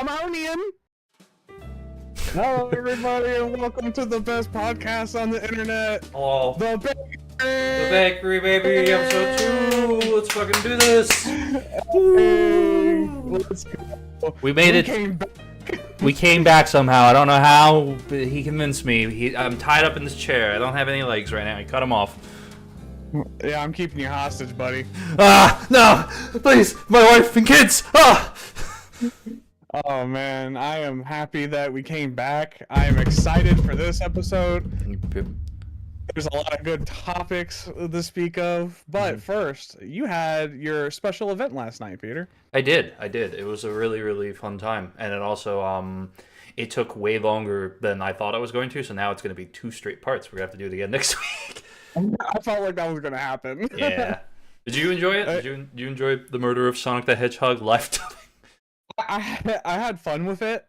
Harmonian. Hello, everybody, and welcome to the best podcast on the internet. Hello. The Bakery. The Bakery, baby, episode 2. Let's fucking do this. Hey, let's go. We made it. Came back. We came back somehow. I don't know how, but he convinced me. I'm tied up in this chair. I don't have any legs right now. He cut him off. Yeah, I'm keeping you hostage, buddy. Ah, no! Please, my wife and kids! Ah! Oh man, I am happy that we came back. I am excited for this episode. There's a lot of good topics to speak of, but first, you had your special event last night, Peter. I did. It was a really, really fun time, and it also it took way longer than I thought it was going to. So now it's going to be 2 straight parts. We're gonna have to do it again next week. I felt like that was gonna happen. Yeah. Did you enjoy it? Did you enjoy the murder of Sonic the Hedgehog lifetime? I had fun with it.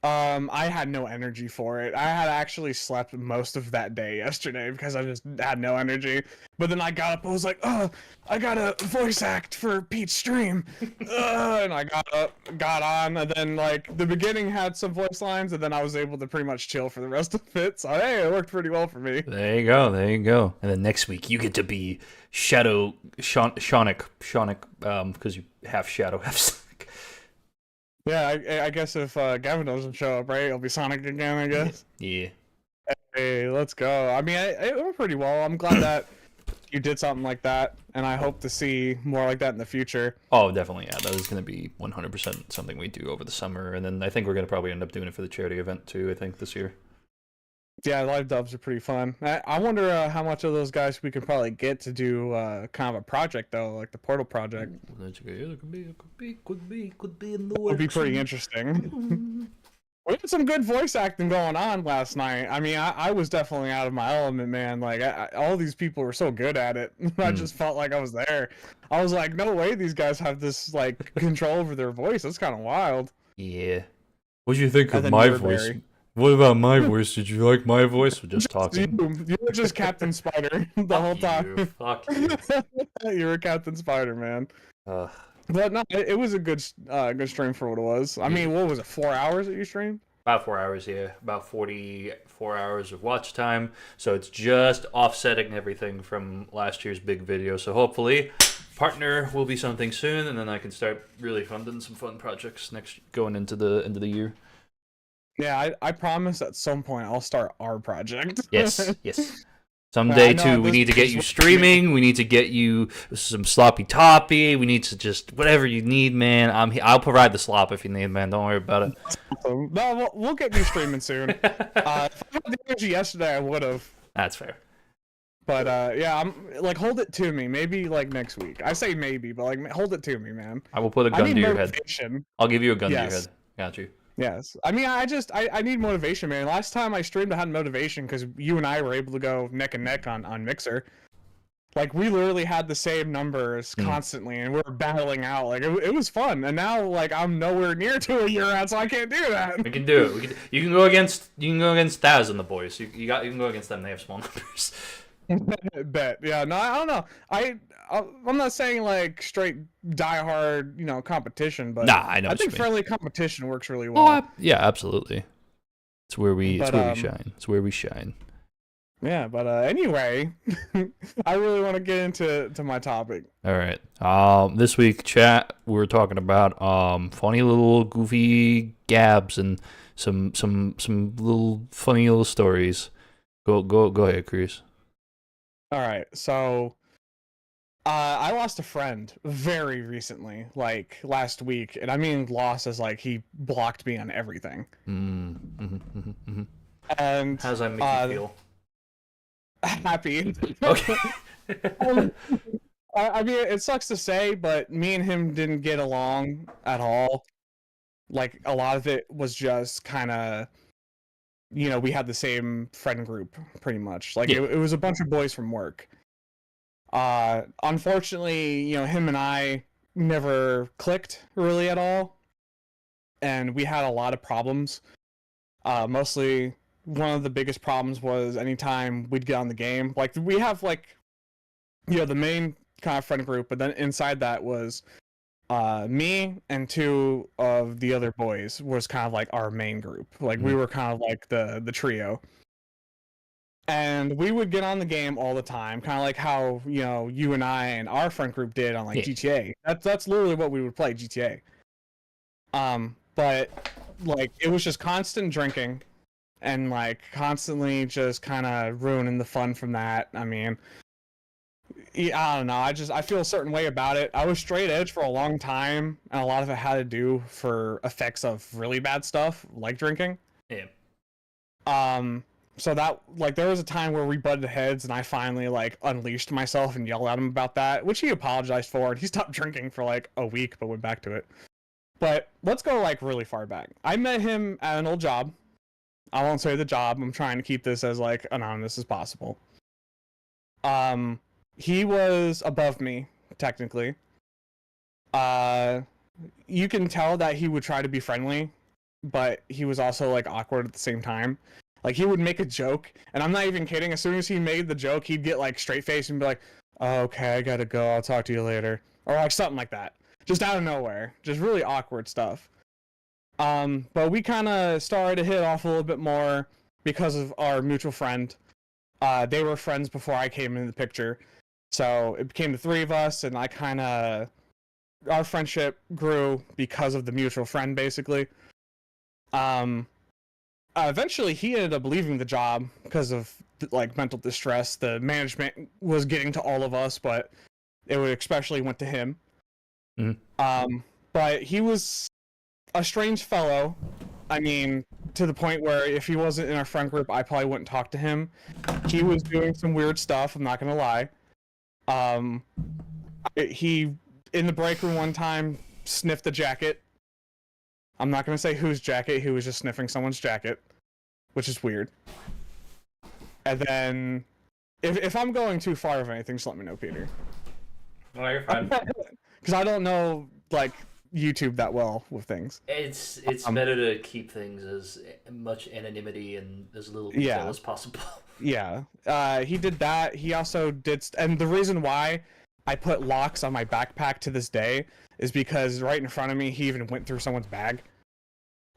I had no energy for it. I had actually slept most of that day yesterday because I just had no energy. But then I got up, I was like, oh, I gotta voice act for Pete's stream. And I got up, got on, and then like the beginning had some voice lines, and then I was able to pretty much chill for the rest of it. So hey, it worked pretty well for me. There you go. And then next week you get to be Shadow Sonic, because you have Shadow, have Sonic. Yeah, I guess if Gavin doesn't show up, right, it'll be Sonic again, I guess. Yeah. Hey, let's go. I mean, it went pretty well. I'm glad that you did something like that, and I hope to see more like that in the future. Oh, definitely, yeah. That is going to be 100% something we do over the summer, and then I think we're going to probably end up doing it for the charity event, too, I think, this year. Yeah, live dubs are pretty fun. I wonder how much of those guys we could probably get to do kind of a project, though, like the Portal project. It could be in the works. Would be pretty interesting. We had some good voice acting going on last night. I mean, I was definitely out of my element, man. Like, all these people were so good at it. I just felt like I was there. I was like, no way these guys have this, like, control over their voice. That's kind of wild. Yeah. What'd you think of my voice? What about my voice? Did you like my voice? We're just talking. You were just Captain Spider the whole time. Fuck you. You were Captain Spider, man. But no, it was a good stream for what it was. I mean, what was it, 4 hours that you streamed? About 4 hours, yeah. About 44 hours of watch time. So it's just offsetting everything from last year's big video. So hopefully, partner will be something soon, and then I can start really funding some fun projects going into the end of the year. Yeah, I promise at some point I'll start our project. Yes. Someday, too, we need to get you streaming. We need to get you some sloppy toppy. We need to just, whatever you need, man. I'll provide the slop if you need, man. Don't worry about it. Awesome. No, we'll get you streaming soon. If I had the energy yesterday, I would have. That's fair. But, yeah, I'm like, hold it to me. Maybe, like, next week. I say maybe, but, like, hold it to me, man. I will put a gun to your head. I'll give you a gun to your head. Got you. Yes. I mean, I need motivation, man. Last time I streamed, I had motivation because you and I were able to go neck and neck on Mixer. Like, we literally had the same numbers constantly, and we were battling out. Like, it was fun. And now, like, I'm nowhere near to a year out, so I can't do that. We can do it. You can go against Taz and the boys. You can go against them. They have small numbers. Bet. Yeah. No, I don't know. I'm not saying like straight diehard, competition, but nah, I know. I think friendly competition works really well. Oh, yeah, absolutely. It's where we shine. It's where we shine. Yeah, but anyway, I really want to get into my topic. All right. This week, chat, we're talking about funny little goofy gabs and some little funny little stories. Go ahead, Chris. All right, so I lost a friend very recently, like last week, and I mean lost as like he blocked me on everything. And how does that make you feel? Happy. Okay. I mean, it sucks to say, but me and him didn't get along at all. Like a lot of it was just kind of. We had the same friend group, pretty much. Like, it was a bunch of boys from work. Unfortunately, him and I never clicked really at all. And we had a lot of problems. Mostly, one of the biggest problems was anytime we'd get on the game. Like, we have, like, the main kind of friend group, but then inside that was Me and two of the other boys was kind of like our main group. Like we were kind of like the trio. And we would get on the game all the time, kind of like how, you know, you and I and our friend group did on like GTA. That's literally what we would play, GTA. But like it was just constant drinking and like constantly just kind of ruining the fun from that. I mean, I don't know. I feel a certain way about it. I was straight edge for a long time, and a lot of it had to do for effects of really bad stuff like drinking. Yeah. So that, like, there was a time where we butted heads and I finally like unleashed myself and yelled at him about that, which he apologized for, and he stopped drinking for like a week but went back to it. But let's go like really far back. I met him at an old job. I won't say the job. I'm trying to keep this as like anonymous as possible. He was above me technically. You can tell that he would try to be friendly, but he was also like awkward at the same time. Like he would make a joke, and I'm not even kidding. As soon as he made the joke, he'd get like straight faced and be like, oh, "Okay, I gotta go. I'll talk to you later," or like something like that, just out of nowhere. Just really awkward stuff. But we kind of started to hit off a little bit more because of our mutual friend. They were friends before I came into the picture, so it became the three of us, and our friendship grew because of the mutual friend, basically. Eventually he ended up leaving the job because of like mental distress. The management was getting to all of us, but it would especially went to him. But he was a strange fellow. I mean, to the point where if he wasn't in our friend group, I probably wouldn't talk to him. He was doing some weird stuff, I'm not gonna lie. He, in the break room one time, sniffed a jacket. I'm not gonna say whose jacket, he was just sniffing someone's jacket, which is weird. And then, if I'm going too far of anything, just let me know, Peter. No, you're fine. Because I don't know, like, YouTube that well with things. It's better to keep things as much anonymity and as little detail as possible. Yeah. He did that. He also did... And the reason why I put locks on my backpack to this day is because right in front of me, he even went through someone's bag.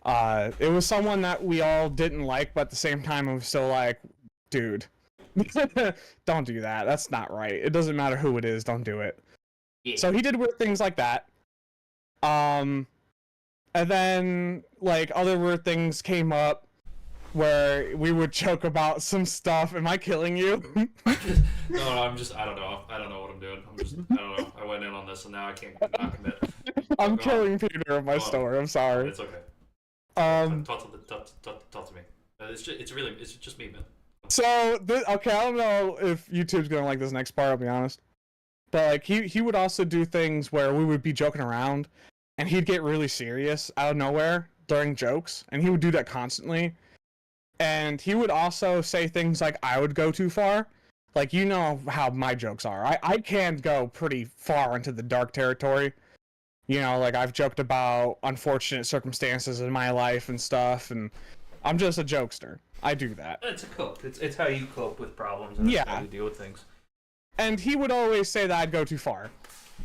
It was someone that we all didn't like, but at the same time, I was still like, dude, don't do that. That's not right. It doesn't matter who it is. Don't do it. Yeah. So he did weird things like that. And then, like, other weird things came up where we would joke about some stuff. Am I killing you? No, I don't know. I don't know what I'm doing. I don't know. I went in on this and now I can't not commit. I'm killing Peter in my story. I'm sorry. It's okay. Talk to me. It's just me, man. So, okay, I don't know if YouTube's gonna like this next part, I'll be honest. But, like, he would also do things where we would be joking around, and he'd get really serious out of nowhere during jokes, and he would do that constantly. And he would also say things like, I would go too far. Like, you know how my jokes are. I can go pretty far into the dark territory. You know, like, I've joked about unfortunate circumstances in my life and stuff, and I'm just a jokester. I do that. It's a cope. It's how you cope with problems and how you deal with things. And he would always say that I'd go too far.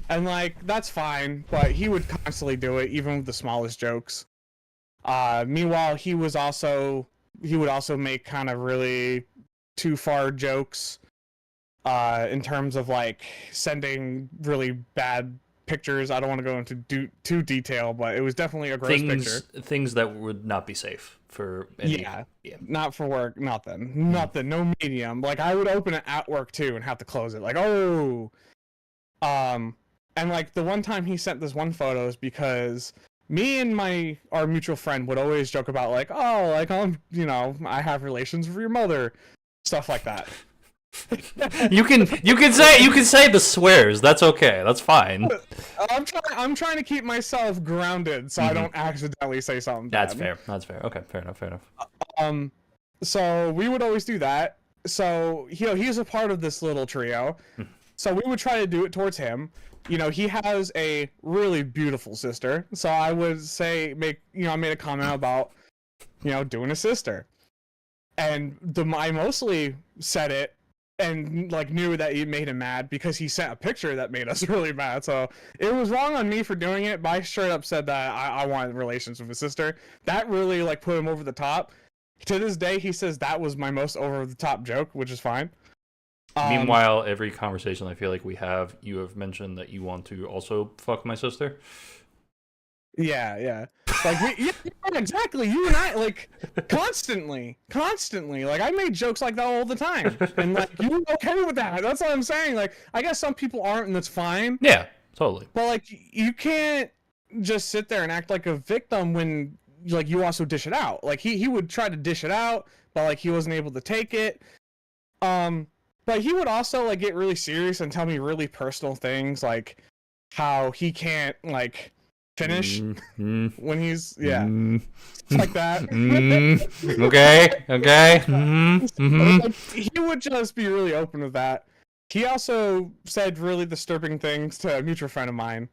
And, like, that's fine, but he would constantly do it, even with the smallest jokes. Meanwhile, he would also make kind of really too far jokes in terms of, like, sending really bad pictures. I don't want to go into too detail, but it was definitely a gross picture. Things that would not be safe for any... Yeah, not for work, nothing, no medium. Like, I would open it at work too and have to close it. Like, oh, and like the one time he sent this one photo is because me and our mutual friend would always joke about like, oh, like I have relations with your mother, stuff like that. You can say the swears. That's okay. That's fine. I'm trying to keep myself grounded so I don't accidentally say something bad. That's fair. That's fair. Okay, fair enough. So we would always do that. So he's a part of this little trio. So we would try to do it towards him. You know, he has a really beautiful sister. So I would I made a comment about, doing a sister. And I mostly said it and like knew that it made him mad because he sent a picture that made us really mad. So it was wrong on me for doing it, but I straight up said that I wanted relations with his sister. That really like put him over the top. To this day, he says that was my most over the top joke, which is fine. Meanwhile, every conversation I feel like we have, you have mentioned that you want to also fuck my sister. Yeah. Like yeah, exactly. You and I like constantly. Like I made jokes like that all the time, and like you were okay with that. That's what I'm saying. Like I guess some people aren't, and that's fine. Yeah, totally. But like you can't just sit there and act like a victim when like you also dish it out. Like he would try to dish it out, but like he wasn't able to take it. But he would also like get really serious and tell me really personal things, like how he can't like finish when he's like that. Okay. Like, he would just be really open with that. He also said really disturbing things to a mutual friend of mine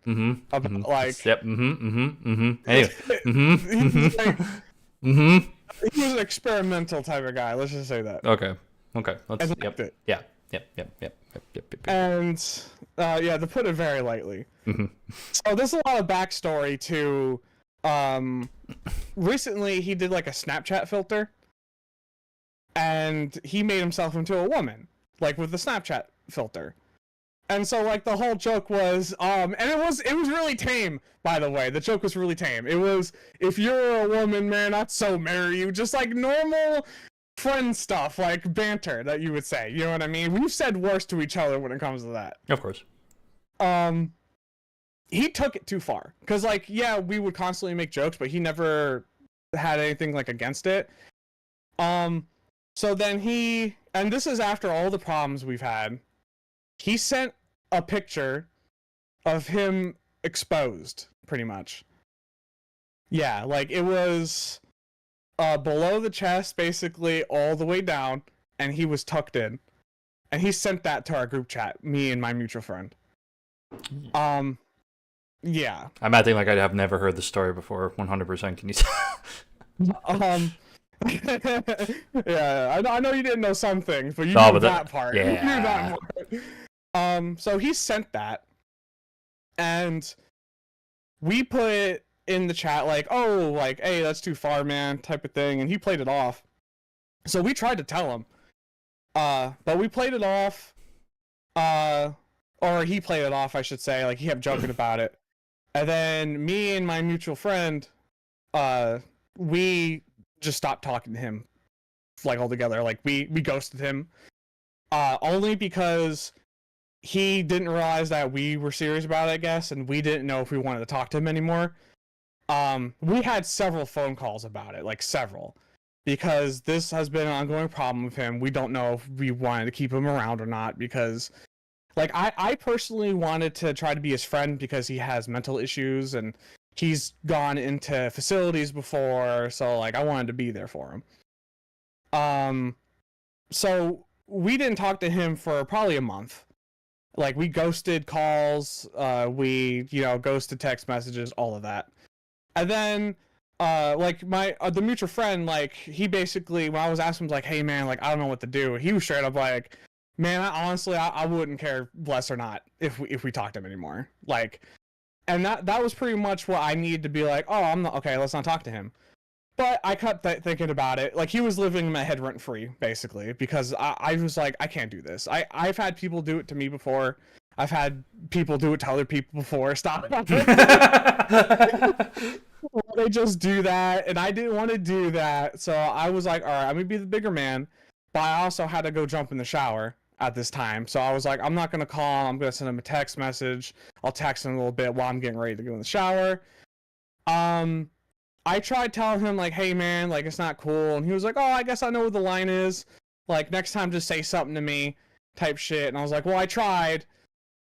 about like Anyway, he was an experimental type of guy. Let's just say that. Okay. Let's. Yep. And to put it very lightly. So there's a lot of backstory to. Recently, he did like a Snapchat filter, and he made himself into a woman, like with the Snapchat filter. And so like the whole joke was, and it was really tame, by the way. The joke was really tame. It was, if you're a woman, man, I'd so marry you. Just like normal friend stuff, like banter that you would say. You know what I mean? We've said worse to each other when it comes to that. Of course. He took it too far. Because like, yeah, we would constantly make jokes, but he never had anything like against it. So then and this is after all the problems we've had, he sent a picture of him exposed, pretty much. Yeah, like it was below the chest, basically all the way down, and he was tucked in. And he sent that to our group chat, me and my mutual friend. Yeah. I'm acting like I have never heard the story before. 100%. Can you? Yeah, I know you didn't know some things, but you knew that part. Yeah. You knew that part. So he sent that, and we put it in the chat like, oh, like, hey, that's too far, man, type of thing, and he played it off. So we tried to tell him, but we played it off, or he played it off, I should say, like he kept joking about it, and then me and my mutual friend, we just stopped talking to him, like altogether. Like we ghosted him, only because he didn't realize that we were serious about it, I guess, and we didn't know if we wanted to talk to him anymore. We had several phone calls about it, like several, because this has been an ongoing problem with him. We don't know if we wanted to keep him around or not, because like I personally wanted to try to be his friend because he has mental issues and he's gone into facilities before, so like I wanted to be there for him. So we didn't talk to him for probably a month. Like we ghosted calls, we ghosted text messages, all of that. And then like my the mutual friend, like he basically, when I was asking him like, hey man, like I don't know what to do, he was straight up like, man, honestly I wouldn't care less or not if we talked to him anymore. Like, and that was pretty much what I needed to be like, oh, I'm not okay, let's not talk to him. But I kept thinking about it. Like, he was living in my head rent-free, basically, because I was like, I can't do this. I've had people do it to me before. I've had people do it to other people before. Stop. They just do that, and I didn't want to do that. So I was like, all right, I'm going to be the bigger man. But I also had to go jump in the shower at this time. So I was like, I'm not going to call him. I'm going to send him a text message. I'll text him a little bit while I'm getting ready to go in the shower. I tried telling him, like, hey, man, like, it's not cool. And he was like, oh, I guess I know where the line is. Like, next time, just say something to me type shit. And I was like, well, I tried,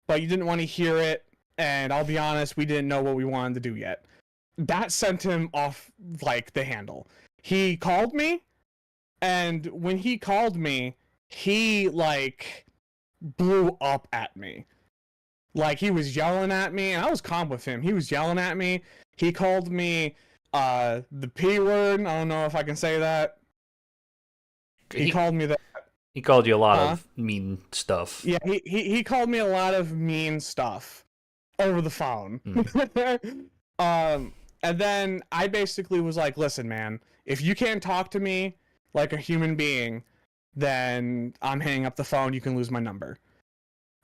but you didn't want to hear it. And I'll be honest, we didn't know what we wanted to do yet. That sent him off, like, the handle. He called me, and when he called me, he, like, blew up at me. Like, he was yelling at me, and I was calm with him. He was yelling at me. He called me the P word. I don't know if I can say that. He called me that. He called you a lot of mean stuff. Yeah, he called me a lot of mean stuff over the phone. And then I basically was like, listen, man, if you can't talk to me like a human being, then I'm hanging up the phone. You can lose my number.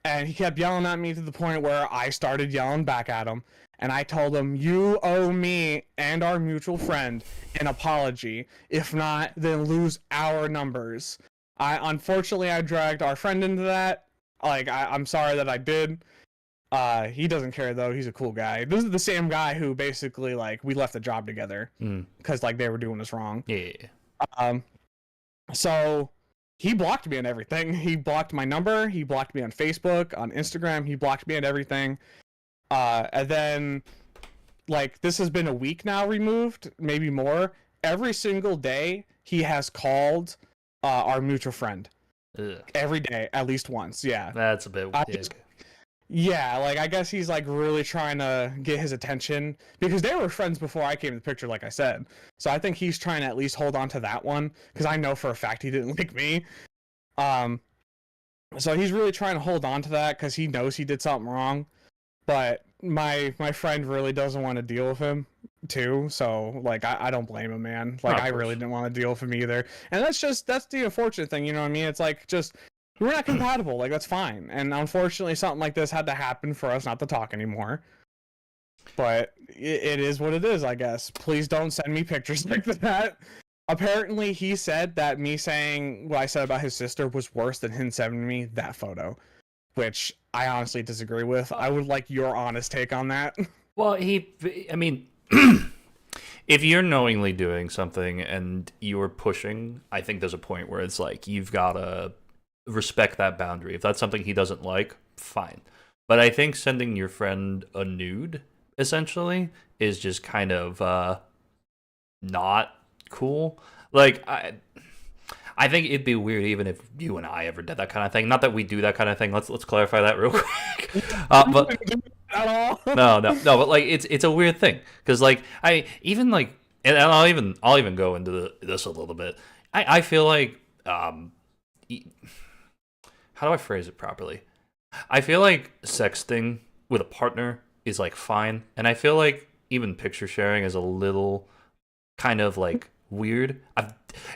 And he kept yelling at me to the point where I started yelling back at him. And I told him, you owe me and our mutual friend an apology. If not, then lose our numbers. Unfortunately, I dragged our friend into that. Like, I'm sorry that I did. He doesn't care, though. He's a cool guy. This is the same guy who basically, like, we left the job together. Because, like, they were doing us wrong. Yeah. So he blocked me on everything. He blocked my number. He blocked me on Facebook, on Instagram. He blocked me on everything. And then, like, this has been a week now removed, maybe more. Every single day, he has called our mutual friend. Ugh. Every day, at least once. Yeah. That's a bit yeah, like, I guess he's, like, really trying to get his attention. Because they were friends before I came to the picture, like I said. So I think he's trying to at least hold on to that one. Because I know for a fact he didn't like me. So he's really trying to hold on to that because he knows he did something wrong. But my friend really doesn't want to deal with him too, so like I don't blame him, man. Like I really didn't want to deal with him either. And that's the unfortunate thing, you know what I mean? It's like just we're not compatible, like that's fine. And unfortunately something like this had to happen for us not to talk anymore. But it is what it is, I guess. Please don't send me pictures like that. Apparently he said that me saying what I said about his sister was worse than him sending me that photo. Which I honestly disagree with. I would like your honest take on that. Well, I mean, if you're knowingly doing something and you're pushing, I think there's a point where it's like, you've got to respect that boundary. If that's something he doesn't like, fine. But I think sending your friend a nude, essentially, is just kind of not cool. Like, I think it'd be weird even if you and I ever did that kind of thing. Not that we do that kind of thing. Let's clarify that real quick. But no. But like it's a weird thing because like I even like and I'll even go into this a little bit. I feel like how do I phrase it properly? I feel like sexting with a partner is like fine, and I feel like even picture sharing is a little kind of like weird.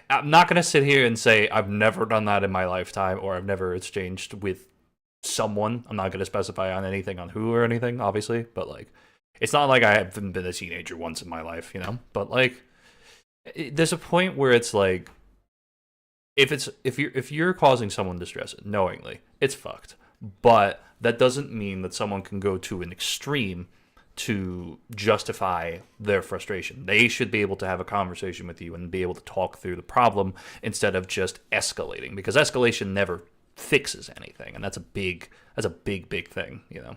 I'm not gonna sit here and say I've never done that in my lifetime or I've never exchanged with someone. I'm not gonna specify on anything on who or anything, obviously, but like it's not like I haven't been a teenager once in my life, you know. But like there's a point where it's like if you're causing someone distress knowingly, it's fucked. But that doesn't mean that someone can go to an extreme to justify their frustration. They should be able to have a conversation with you and be able to talk through the problem instead of just escalating, because escalation never fixes anything, and that's a big thing, you know.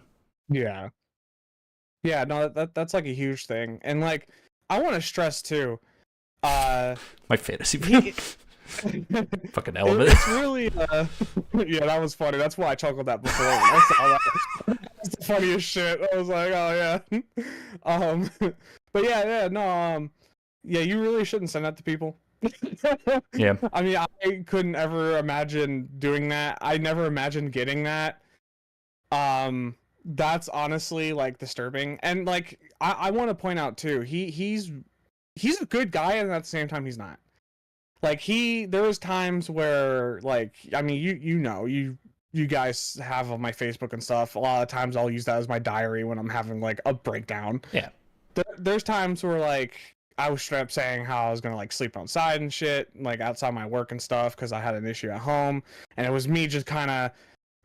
Yeah, no, that's like a huge thing. And like I want to stress too, my fantasy fucking element. It's really yeah, that was funny. That's why I chuckled that before when I saw that. That's the funniest shit. I was like, oh yeah. But yeah, no, yeah, you really shouldn't send that to people. Yeah. I mean, I couldn't ever imagine doing that. I never imagined getting that. That's honestly like disturbing. And like I want to point out too, he's a good guy, and at the same time he's not. Like there was times where like I mean you guys have on my Facebook and stuff. A lot of times I'll use that as my diary when I'm having like a breakdown. Yeah. There's times where like I was straight up saying how I was gonna like sleep outside and shit, like outside my work and stuff, because I had an issue at home, and it was me just kind of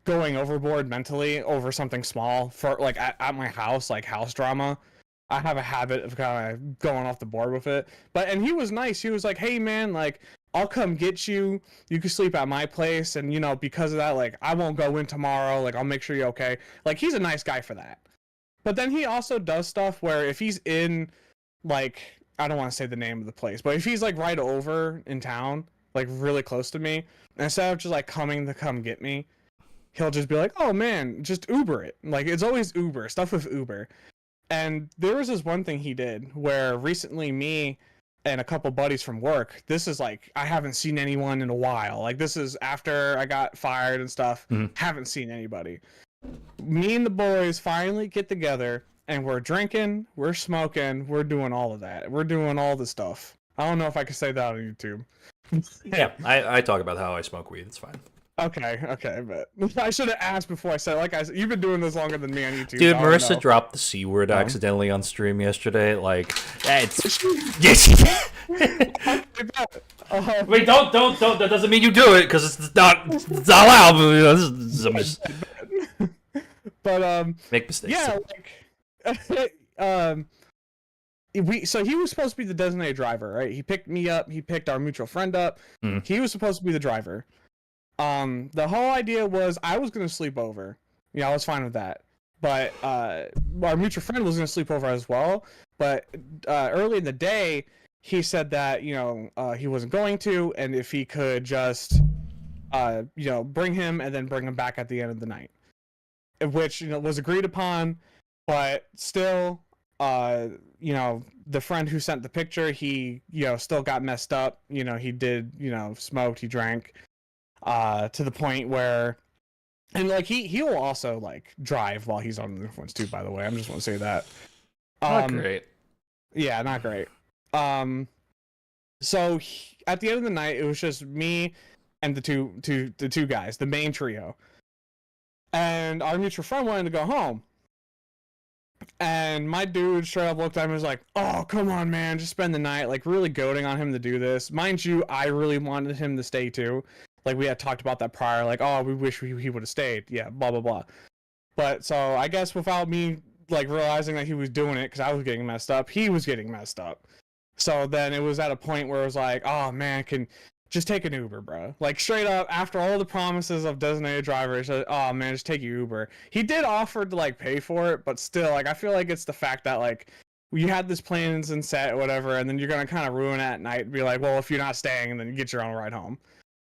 going overboard mentally over something small for like at my house, like house drama. I have a habit of kind of going off the board with it. And he was nice. He was like, hey man, like I'll come get you. You can sleep at my place, and you know, because of that, like I won't go in tomorrow. Like I'll make sure you're okay. Like he's a nice guy for that. But then he also does stuff where if he's in like, I don't want to say the name of the place, but if he's like right over in town, like really close to me, instead of just like coming to come get me, he'll just be like, oh man, just Uber it. Like it's always stuff with Uber. And there was this one thing he did where recently me and a couple buddies from work. This is like, I haven't seen anyone in a while. Like, this is after I got fired and stuff. Haven't seen anybody. Me and the boys finally get together, and we're drinking, we're smoking, we're doing all of that. We're doing all the stuff. I don't know if I can say that on YouTube. Yeah, I talk about how I smoke weed. It's fine. Okay, but I should have asked before I said. Like I said, you've been doing this longer than me on YouTube. Dude, Marissa dropped the C word accidentally on stream yesterday. Like, it's yes. Wait, don't. That doesn't mean you do it because it's not allowed. I'm just... But make mistakes. Yeah, like so he was supposed to be the designated driver, right? He picked me up. He picked our mutual friend up. He was supposed to be the driver. The whole idea was I was gonna sleep over. Yeah, I was fine with that. But our mutual friend was gonna sleep over as well. But early in the day, he said that he wasn't going to, and if he could just bring him and then bring him back at the end of the night, which was agreed upon. But still, the friend who sent the picture, he still got messed up. He did smoked, he drank. To the point where, and like he will also like drive while he's on the influence too. By the way, I just want to say that. Not great. Yeah, not great. So at the end of the night, it was just me and the two guys, the main trio, and our mutual friend wanted to go home. And my dude straight up looked at me and was like, "Oh, come on, man, just spend the night." Like really goading on him to do this. Mind you, I really wanted him to stay too. Like, we had talked about that prior, like, oh, we wish he would have stayed. Yeah, blah, blah, blah. But, so, I guess without me, like, realizing that he was doing it because I was getting messed up, he was getting messed up. So then it was at a point where it was like, oh, man, just take an Uber, bro. Like, straight up, after all the promises of designated drivers, oh, man, just take your Uber. He did offer to, like, pay for it, but still, like, I feel like it's the fact that, like, you had this plans and set or whatever, and then you're going to kind of ruin it at night and be like, well, if you're not staying, and then you get your own ride home.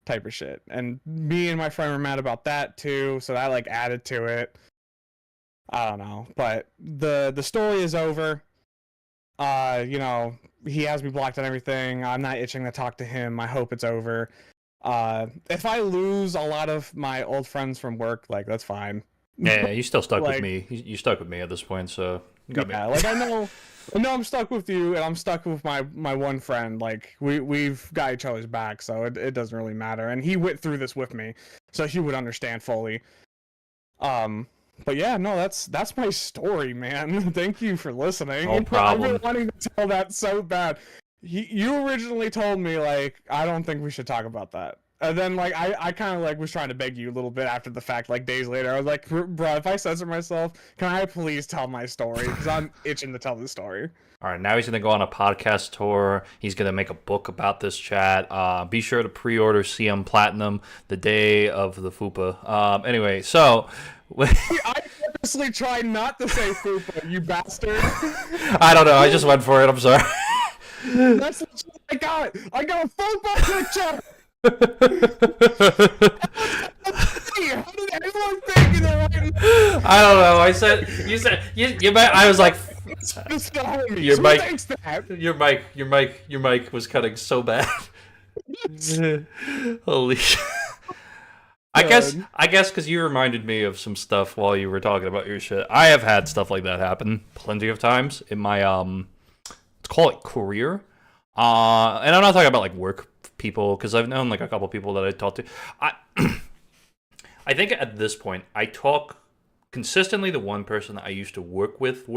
Type of shit. And me and my friend were mad about that too, so that like added to it. I don't know, but the story is over. He has me blocked on everything. I'm not itching to talk to him. I hope it's over. If I lose a lot of my old friends from work, like that's fine. Yeah, you still stuck with me. You stuck with me at this point, so you got me. Like I know I'm stuck with you, and I'm stuck with my one friend. Like we've got each other's back, so it doesn't really matter. And he went through this with me, so he would understand fully. But yeah, no, that's my story, man. Thank you for listening. No problem. I've been wanting to tell that so bad. You originally told me like I don't think we should talk about that. And then, like, I kind of, like, was trying to beg you a little bit after the fact, like, days later. I was like, bro, if I censor myself, can I please tell my story? Because I'm itching to tell the story. All right, now he's going to go on a podcast tour. He's going to make a book about this chat. Be sure to pre-order CMPlatinum the day of the FUPA. Anyway, so... I purposely tried not to say FUPA, you bastard. I don't know. I just went for it. I'm sorry. That's what I got. I got a FUPA picture. How did everyone think right? I don't know. You might. I was like, your mic was cutting so bad. Holy shit. I guess because you reminded me of some stuff while you were talking about your shit. I have had stuff like that happen plenty of times in my let's call it career. And I'm not talking about like work people, because I've known like a couple people that I talked to. I think at this point I talk consistently to one person that I used to work with,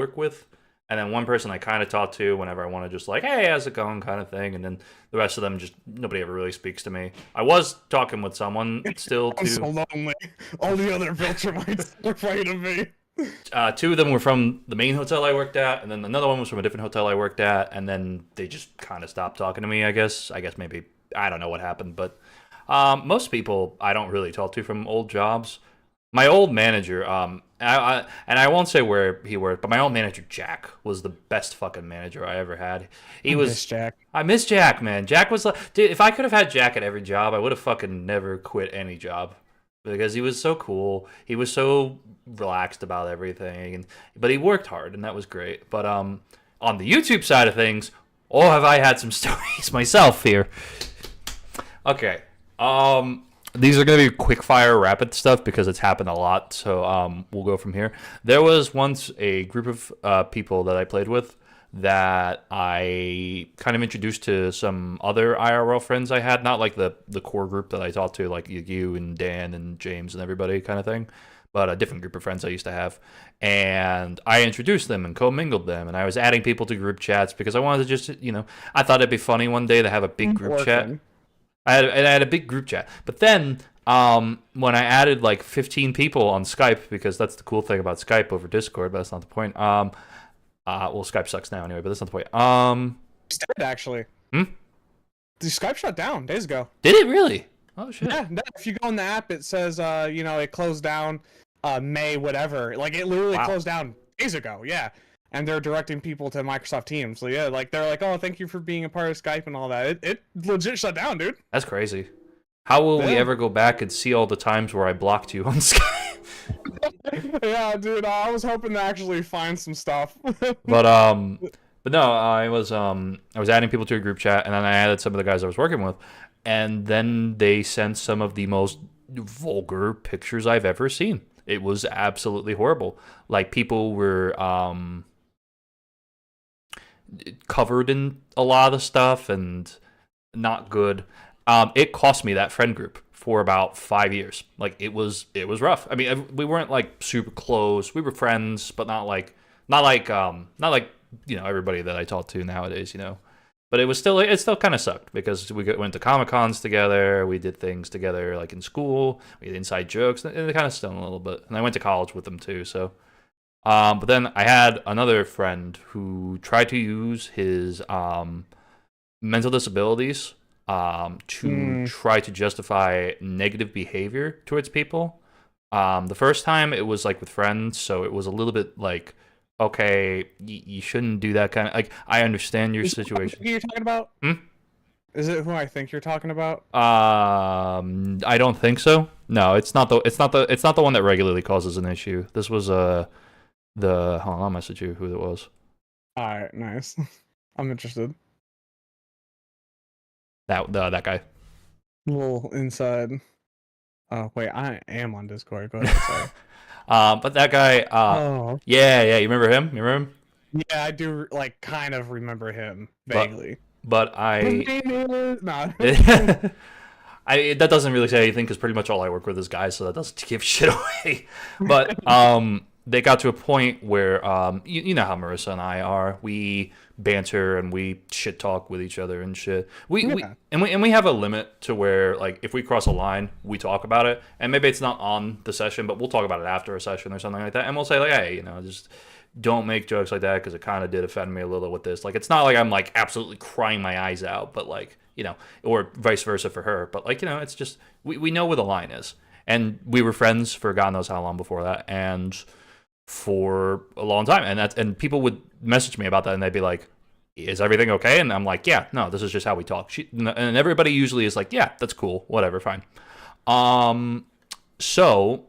and then one person I kind of talk to whenever I want to just like, hey, how's it going, kind of thing, and then the rest of them just nobody ever really speaks to me. I was talking with someone still too. I'm so lonely. All the other Viltrumites are afraid of me. Two of them were from the main hotel I worked at, and then another one was from a different hotel I worked at, and then they just kind of stopped talking to me, I guess maybe, I don't know what happened, but most people I don't really talk to from old jobs. My old manager, and I won't say where he worked, but my old manager, Jack, was the best fucking manager I ever had. I miss Jack. I miss Jack, man. Jack was like, dude, if I could have had Jack at every job, I would have fucking never quit any job. Because he was so cool, he was so relaxed about everything, but he worked hard, and that was great. But on the YouTube side of things, Oh, have I had some stories myself here? Okay. These are gonna be quick fire, rapid stuff because it's happened a lot. So we'll go from here. There was once a group of people that I played with that I kind of introduced to some other IRL friends I had, not like the core group that I talked to, like you and Dan and James and everybody kind of thing, but a different group of friends I used to have. And I introduced them and commingled them, and I was adding people to group chats because I wanted to just, I thought it'd be funny one day to have a big group chat. I had a big group chat, but then when I added like 15 people on Skype, because that's the cool thing about Skype over Discord, but that's not the point. Well, Skype sucks now anyway, but that's not the point. It's dead, actually. Hmm? The Skype shut down days ago. Did it really? Oh shit. Yeah, if you go in the app, it says it closed down May whatever. Like it literally closed down days ago. Yeah. And they're directing people to Microsoft Teams. So yeah, like they're like, "Oh, thank you for being a part of Skype and all that." It legit shut down, dude. That's crazy. How will we ever go back and see all the times where I blocked you on Skype? Yeah, dude, I was hoping to actually find some stuff. But no, I was adding people to a group chat, and then I added some of the guys I was working with, and then they sent some of the most vulgar pictures I've ever seen. It was absolutely horrible. Like people were covered in a lot of stuff and not good. It cost me that friend group for about 5 years. Like it was rough. I mean, we weren't like super close. We were friends, but not like everybody that I talk to nowadays. But it still kind of sucked because we went to Comic Cons together. We did things together like in school. We had inside jokes, and it kind of stung a little bit. And I went to college with them too. So. But then I had another friend who tried to use his mental disabilities to try to justify negative behavior towards people. The first time it was like with friends, so it was a little bit like, okay, you shouldn't do that kind of like. I understand your situation. Who you're talking about? Is it who I think you're talking about? I don't think so. No, it's not the one that regularly causes an issue. This was hold on, I'll message you who it was. Alright, nice. I'm interested. That guy. Little inside. Oh wait, I am on Discord. Go ahead, sorry. But that guy. Yeah, you remember him? Yeah, I do. Like, kind of remember him vaguely. But I. His name is not. That doesn't really say anything because pretty much all I work with is guys, so that doesn't give shit away. But they got to a point where you know how Marissa and I are. We banter and we shit talk with each other and shit. We have a limit to where like if we cross a line, we talk about it. And maybe it's not on the session, but we'll talk about it after a session or something like that. And we'll say like, hey, just don't make jokes like that because it kind of did offend me a little with this. Like it's not like I'm like absolutely crying my eyes out, but like or vice versa for her. But like it's just we know where the line is. And we were friends for God knows how long before that, and for a long time, and people would message me about that, and they'd be like, "Is everything okay?" And I'm like, "Yeah, no, this is just how we talk." And everybody usually is like, "Yeah, that's cool, whatever, fine." So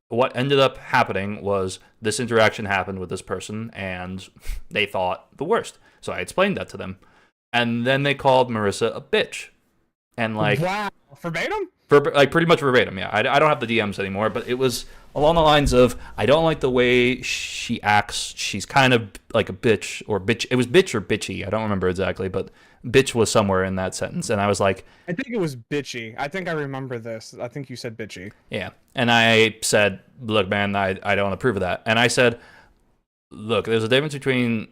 what ended up happening was this interaction happened with this person, and they thought the worst. So I explained that to them, and then they called Marissa a bitch, and like, wow, verbatim. Like pretty much verbatim, yeah. I don't have the DMs anymore, but it was along the lines of, I don't like the way she acts. She's kind of like a bitch, or bitch. It was bitch or bitchy. I don't remember exactly, but bitch was somewhere in that sentence. And I was like... I think it was bitchy. I think I remember this. I think you said bitchy. Yeah. And I said, look, man, I don't approve of that. And I said, look, there's a difference between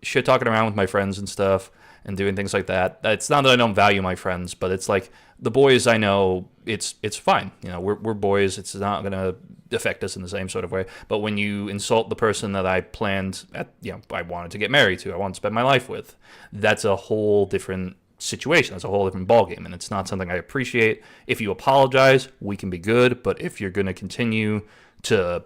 shit talking around with my friends and stuff and doing things like that. It's not that I don't value my friends, but it's like the boys I know, it's fine. We're boys. It's not going to affect us in the same sort of way. But when you insult the person that I planned I wanted to get married to, I want to spend my life with, that's a whole different situation. That's a whole different ballgame, and it's not something I appreciate. If you apologize, we can be good, but if you're going to continue to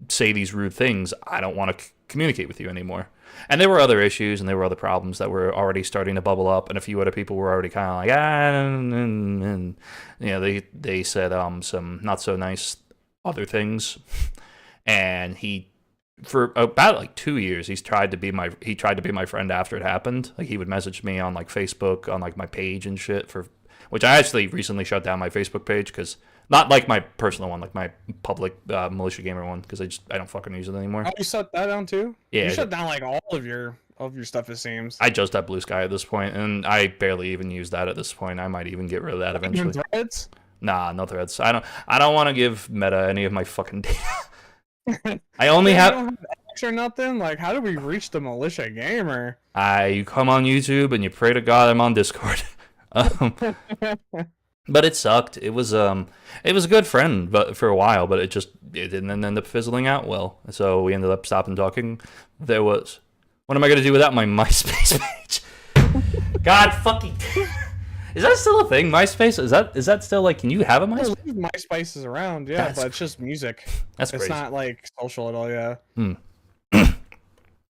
say these rude things, I don't want to communicate with you anymore. And there were other issues and there were other problems that were already starting to bubble up, and a few other people were already kind of like, and they said some not so nice other things, and he for about like 2 years, he tried to be my friend after it happened. Like he would message me on like Facebook on like my page and shit which I actually recently shut down my Facebook page because not like my personal one, like my public militia gamer one, because I don't fucking use it anymore. Oh, you shut that down too? Yeah, you shut down like all of your stuff. It seems. I just have Blue Sky at this point, and I barely even use that at this point. I might even get rid of that eventually. Threads? Nah, no threads. I don't want to give Meta any of my fucking data. I only have X or nothing. Like, how do we reach the militia gamer? You come on YouTube and you pray to God I'm on Discord. But it sucked. It was a good friend, but for a while, but it didn't end up fizzling out well. So we ended up stopping talking. What am I gonna do without my MySpace page? God fucking. Is that still a thing? MySpace? Is that still like? Can you have a MySpace? MySpace is around, yeah, but it's just music. That's crazy. It's not like social at all, yeah.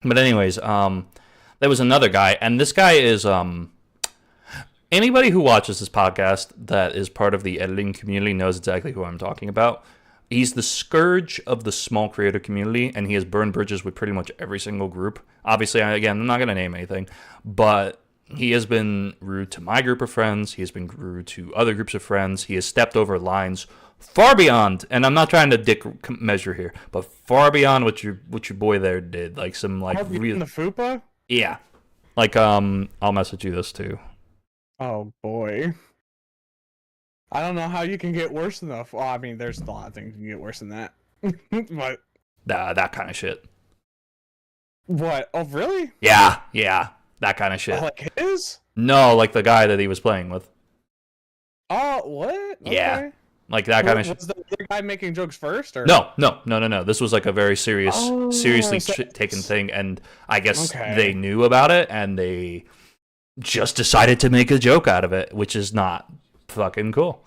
But anyways, there was another guy, and this guy is anybody who watches this podcast that is part of the editing community knows exactly who I'm talking about. He's the scourge of the small creator community, and he has burned bridges with pretty much every single group. Obviously, again, I'm not going to name anything, but he has been rude to my group of friends. He has been rude to other groups of friends. He has stepped over lines far beyond, and I'm not trying to dick measure here, but far beyond what your boy there did. Like some like real the FUPA? Yeah. Like I'll message you this too. Oh boy. I don't know how you can get worse than that. Well, I mean, there's a lot of things you can get worse than that. But that kind of shit. What? Oh, really? Yeah, that kind of shit. Like his? No, like the guy that he was playing with. Oh, what? Yeah. Okay. Like that kind of shit. Was the other guy making jokes first, or No. This was like a very seriously taken thing, and I guess they knew about it, and they just decided to make a joke out of it, which is not fucking cool.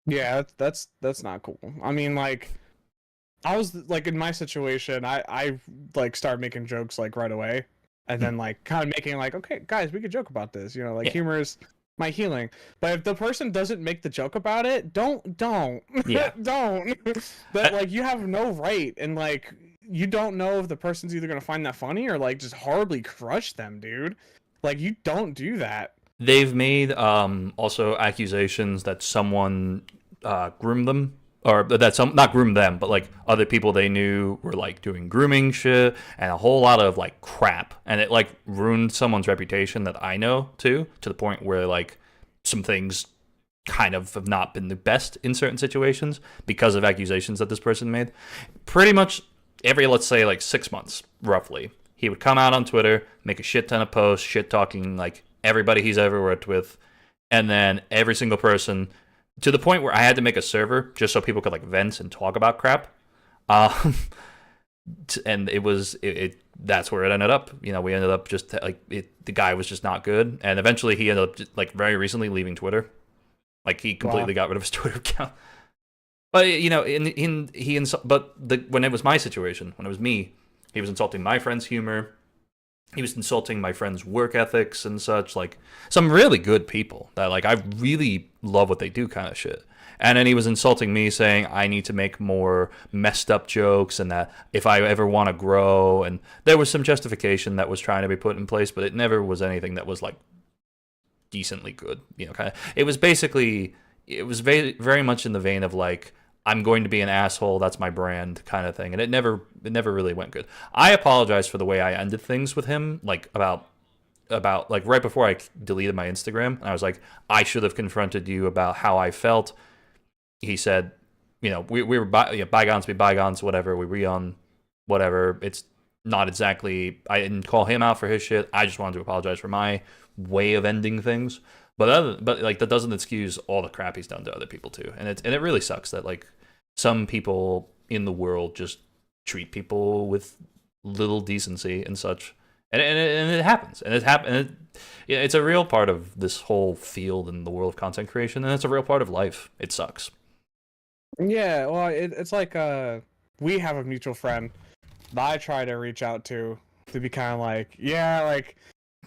Yeah, that's not cool. I mean, like, I was like in my situation, I like started making jokes like right away, and then like kind of making like, okay, guys, we could joke about this, you know, like humor is my healing. But if the person doesn't make the joke about it, don't yeah don't. But like you have no right, and like you don't know if the person's either gonna find that funny or like just horribly crush them, dude. Like you don't do that. They've made also accusations that someone groomed them, or that some not groomed them, but like other people they knew were like doing grooming shit and a whole lot of like crap, and it like ruined someone's reputation that I know too, to the point where like some things kind of have not been the best in certain situations because of accusations that this person made. Pretty much every, let's say, like 6 months roughly, he would come out on Twitter, make a shit ton of posts, shit talking like everybody he's ever worked with, and then every single person, to the point where I had to make a server just so people could like vent and talk about crap. And that's where it ended up. You know, we ended up just like the guy was just not good, and eventually he ended up just, like very recently leaving Twitter. Like he completely got rid of his Twitter account. But you know, when it was my situation, when it was me, he was insulting my friend's humor. He was insulting my friend's work ethics and such, like some really good people that like I really love what they do kind of shit. And then he was insulting me, saying I need to make more messed up jokes and that if I ever want to grow, and there was some justification that was trying to be put in place, but it never was anything that was like decently good. You know, kind of. It was very, very much in the vein of like, I'm going to be an asshole, that's my brand kind of thing. And it never really went good. I apologize for the way I ended things with him, like about like right before I deleted my Instagram. I was like, I should have confronted you about how I felt. He said, you know, we were bygones be bygones, whatever. We re on whatever. It's not exactly, I didn't call him out for his shit. I just wanted to apologize for my way of ending things. But like that doesn't excuse all the crap he's done to other people too. And it really sucks that like some people in the world just treat people with little decency and such. And it happens. And it's a real part of this whole field in the world of content creation, and it's a real part of life. It sucks. Yeah, well, it's like we have a mutual friend that I try to reach out to be kind of like, yeah, like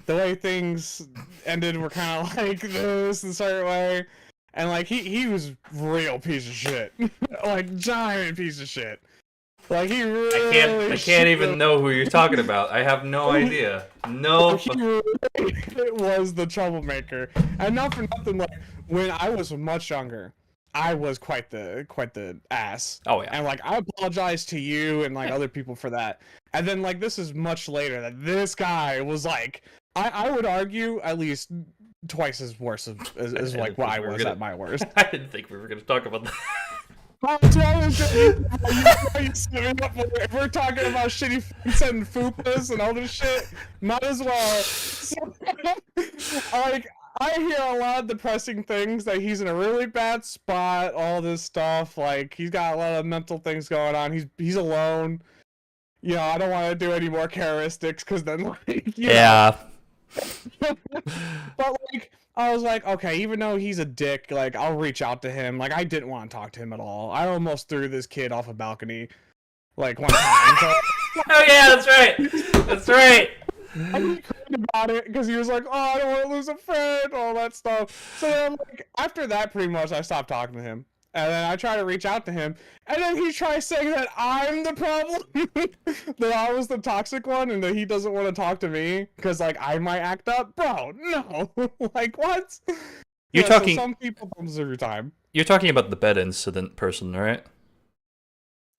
the way things ended were kind of like this in a certain way, and like he was real piece of shit, like giant piece of shit. Like he really I can't even know who you're talking about. I have no idea. No. he really was the troublemaker. And not for nothing, like when I was much younger, I was quite the ass. Oh yeah. And like I apologize to you and like other people for that. And then like this is much later that this guy was like I would argue at least twice as worse as like what I was at my worst. I didn't think we were gonna talk about that. If we're talking about shitty and fupas and all this shit, might as well. So, like, I hear a lot of depressing things, that he's in a really bad spot, all this stuff, like, he's got a lot of mental things going on, he's alone. You know, I don't want to do any more characteristics, because then, like, yeah. But, like, I was like, okay, even though he's a dick, like, I'll reach out to him. Like, I didn't want to talk to him at all. I almost threw this kid off a balcony, like, one time. So, oh, yeah, that's right. That's right. I was crying about it, because he was like, oh, I don't want to lose a friend, all that stuff. So then, like, after that, pretty much, I stopped talking to him. And then I try to reach out to him, and then he tries saying that I'm the problem, that I was the toxic one, and that he doesn't want to talk to me because like I might act up. Bro, no, like what? You're talking. So some people don't deserve your time. You're talking about the bed incident person, right?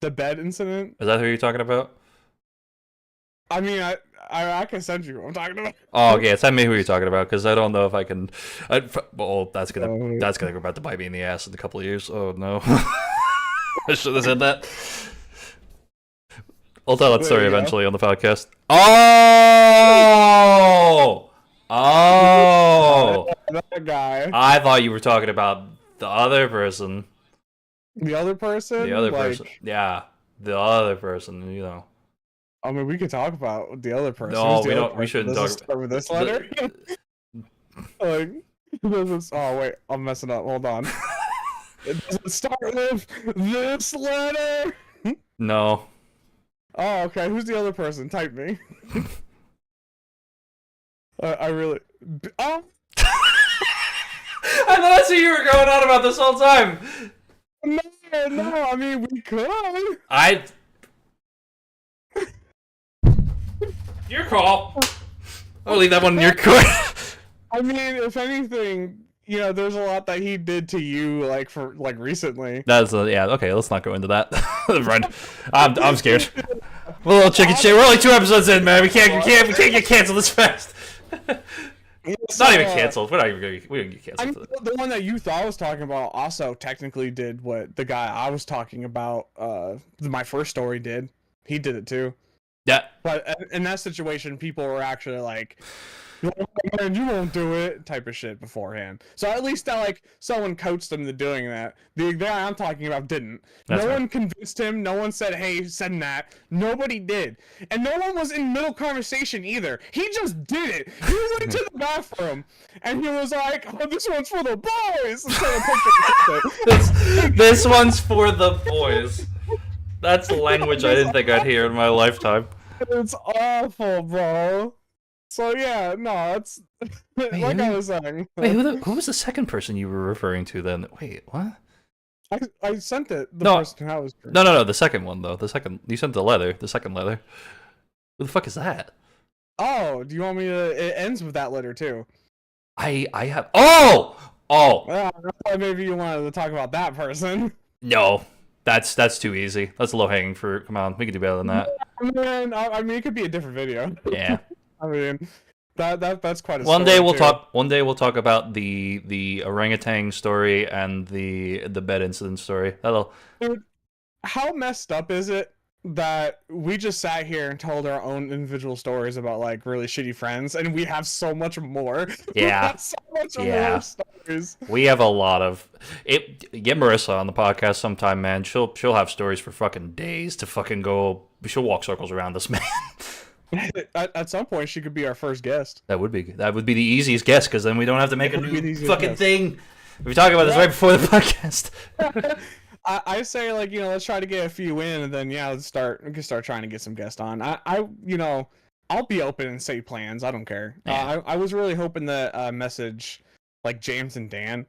The bed incident? Is that who you're talking about? I mean, I can send you what I'm talking about. Oh, okay, send me who you're talking about, because I don't know if I can. Well, that's gonna go about to bite me in the ass in a couple of years. Oh no, I should have said that. I'll tell that story eventually on the podcast. Oh, that guy. I thought you were talking about the other person. The other person. The other person. Yeah, the other person. You know. I mean, we could talk about the other person. No, we don't. We shouldn't talk about with this letter. Like, oh wait, I'm messing up. Hold on. It doesn't start with this letter. No. Oh, okay. Who's the other person? Type me. I really. Oh. I thought that's what you were going on about this whole time. No. I mean, we could. Your call. I'll leave that one in your court. I mean, if anything, you know, there's a lot that he did to you, like recently. That's yeah. Okay, let's not go into that. Run. I'm scared. We're a little chicken shit. We're only 2 episodes in, man. We can't get canceled this fast. It's not even canceled. We don't get canceled. I mean, the one that you thought I was talking about also technically did what the guy I was talking about, my first story did. He did it too. Yeah. But in that situation, people were actually like, man, you won't do it, type of shit beforehand. So at least that, like, someone coached them to doing that. The guy I'm talking about didn't. No one convinced him. No one said, hey, send that. Nobody did. And no one was in middle conversation either. He just did it. He went to the bathroom, and he was like, oh, this one's for the boys. This one's for the boys. That's language I didn't think I'd hear in my lifetime. It's awful, bro. So yeah, no, it's like I was saying. Wait, who was the second person you were referring to then? Wait, what? I sent it. The person I was. No. The second one though. The second you sent the letter. The second letter. Who the fuck is that? Oh, do you want me to? It ends with that letter too. I have. Oh. Yeah, I thought maybe you wanted to talk about that person. No. That's too easy. That's low hanging fruit. Come on, we can do better than that. Man, I mean, it could be a different video. Yeah. I mean, that's quite a. One day we'll talk about the orangutan story and the bed incident story. Dude, how messed up is it that we just sat here and told our own individual stories about like really shitty friends, and we have so much more. Yeah. So much more stories. We have a lot of it. Get Marissa on the podcast sometime, man. She'll have stories for fucking days to fucking go. She'll walk circles around this man. At some point, she could be our first guest. That would be the easiest guest, because then we don't have to make a new fucking thing. We talked about this right before the podcast. I say, like, you know, let's try to get a few in, and then we can start trying to get some guests on. You know, I'll be open and say plans. I don't care. Yeah. I was really hoping to message like James and Dan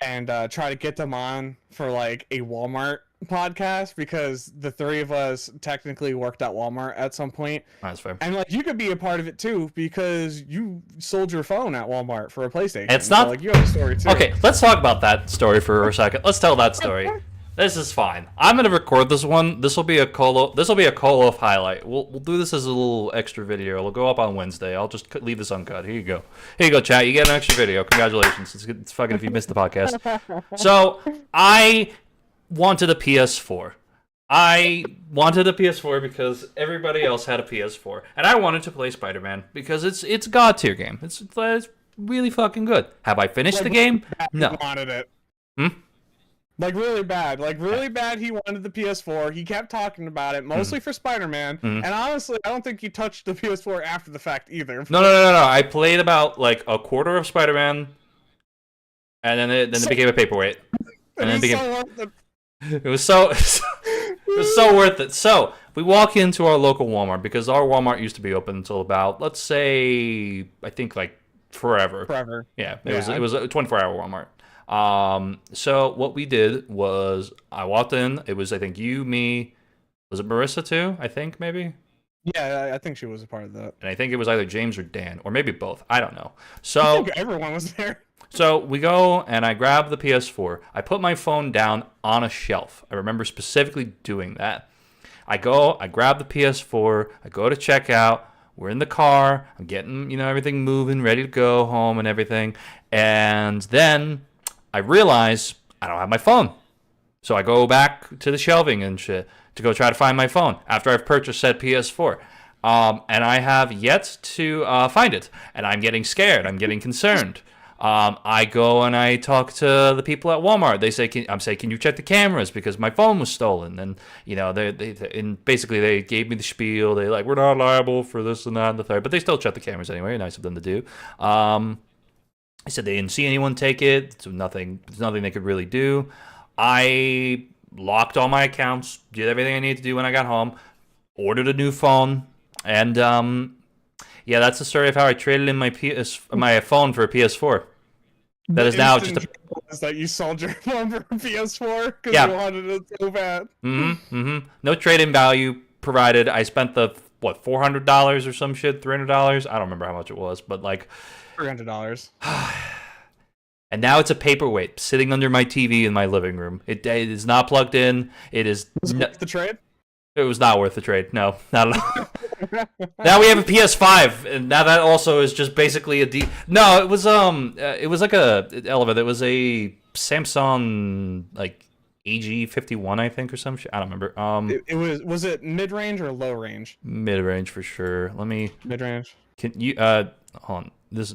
and try to get them on for like a Walmart podcast because the three of us technically worked at Walmart at some point. That's fair. And like you could be a part of it too because you sold your phone at Walmart for a PlayStation. It's not so, like you have a story too. Okay, let's talk about that story for a second. Let's tell that story. This is fine. I'm gonna record this one. This will be a Co-Loaf highlight. We'll do this as a little extra video. It'll go up on Wednesday. I'll just leave this uncut. Here you go. Here you go, chat. You get an extra video. Congratulations. It's fucking if you missed the podcast. So I wanted a PS4. I wanted a PS4 because everybody else had a PS4, and I wanted to play Spider-Man because it's a god tier game. It's really fucking good. Have I finished the game? No. Wanted it. Hmm? Like really bad. Like really bad he wanted the PS4. He kept talking about it, mostly for Spider-Man. And honestly, I don't think he touched the PS4 after the fact either. No. I played about like a quarter of Spider-Man, and then it became a paperweight. And then it became so worth it. it was so worth it. So we walk into our local Walmart because our Walmart used to be open until about, let's say, I think like forever. Forever. Yeah, it was a 24-hour Walmart. So what we did was I walked in. It was, I think, you, me, was it Marissa too? I think maybe. Yeah, I think she was a part of that. And I think it was either James or Dan, or maybe both. I don't know. I So think everyone was there. so we go and I grab the PS4. I put my phone down on a shelf. I remember specifically doing that. I go, I grab the PS4. I go to checkout. We're in the car. I'm getting, everything moving, ready to go home and everything. And then I realize I don't have my phone. So I go back to the shelving and shit to go try to find my phone after I've purchased said PS4. And I have yet to find it. And I'm getting scared. I'm getting concerned. I go and I talk to the people at Walmart. They say, can you check the cameras because my phone was stolen? And and basically they gave me the spiel. They we're not liable for this and that and the third, but they still check the cameras anyway. Nice of them to do. I said they didn't see anyone take it, so there's nothing they could really do. I locked all my accounts, did everything I needed to do when I got home, ordered a new phone, and yeah, that's the story of how I traded in my phone for a PS4. That is now just is that you sold your phone for a PS4 because Yeah. you wanted it so bad. No trade-in value provided. I spent the $400 or some shit, $300. I don't remember how much it was, but $300. and now it's a paperweight sitting under my TV in my living room. It is not plugged in. It is. Was it worth the trade? It was not worth the trade. No, not at all. Now we have a PS5, and now that also is just basically No, it was like a elevator. It was a Samsung AG51, I think, or some shit. I don't remember. It was it mid range or low range? Mid range for sure. Let me. Mid range. Can you hold on?